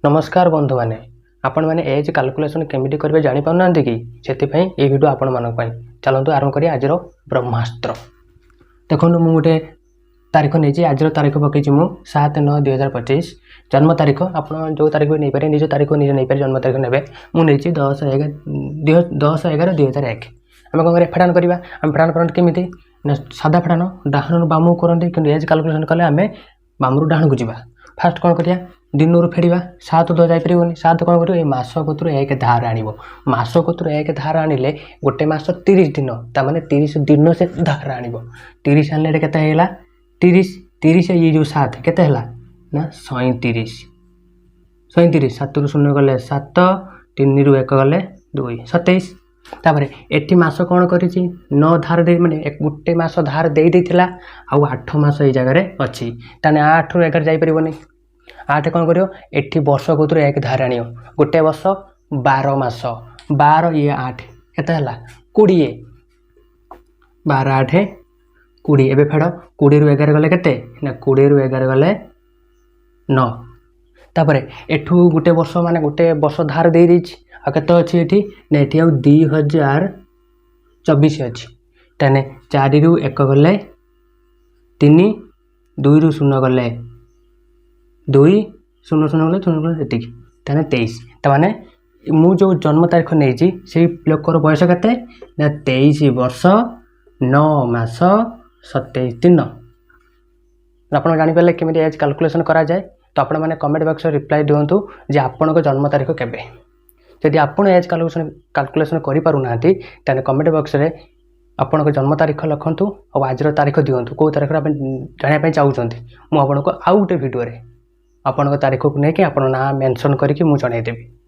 नमस्कार बंधु मैंने आपण मैंने एज कैलकुलेशन केमिटी करेंगे जापर ना कि से ये वीडियो आपण मानक चलतु आरंभ करिए आज ब्रह्मास्त्र। देखो मु गोटे तारीख नहीं आज तारीख पकई 7/9/2025 जन्म तारीख आप जो तारीख भी नहीं पारे निज तारीख निजे नहीं पारे जन्म तारीख ने मुझे 10/11/2001 आम कौन फेडान करवा आम फेडान करते केमी सादा फेडान डाहन बामू करते कि एज कैलकुलेशन कले आम बामू डाहन को जावा फास्ट कौन करिया दिन रू फेड़ा 7 तो जापर 7 कौन कर मस कतु 1 धार आण मस कतु 1 धार आनिले गोटे मास 30 दिन ताने 30 दिन से धार आण 30 आने के 30 ये जो 7 के ना 37 7 रू 0 गले 7 3 रू 1 गले 2 27 तापर एटी मास कौन कर 9 धार दे माने गोटे मास धार दे देथिला आ 8 मास ये जगह अच्छी ताने 8 रू 11 जापर 8 कौन कर वर्ष कतुर 1 धार आण गोटे वर्ष 12 मास 12 ये 8 के 20 12 8 20 एवं फेड़ 20 रू 11 गले के 20 रू 11 गले 9 तापर एठू गोटे वर्ष माने गोटे वर्ष धार दे देछि आ केते अछि एठी ने एठी आ 2024 अछि ताने 4 रू 1 गले 3 2 रू 0 गले 2 0 0 गले 0 गले एतिक ताने 23 ताने मु जो जन्म तारीख नहीं से लोकर बयस केते ना 23 वर्ष 9 मास 27 दिन आप जानी पारे केमी एज कैलकुलेशन करा जाए तो आपण मैंने कमेंट बॉक्स में रिप्लाई दिंतु जे आपण जन्म तारीख केबे जदि आपण एज कैलकुलेशन करि पारु नांती ताने कमेंट बॉक्स में आपण जन्म तारीख लिखंतु और आज तारीख दिंतु कौ तारीख आप जाना चाहते मुझे आपको आउ गोटे वीडियो रे आपण तारीख को लेकिन आप ना मेंशन करके मुझे जनईदेवी।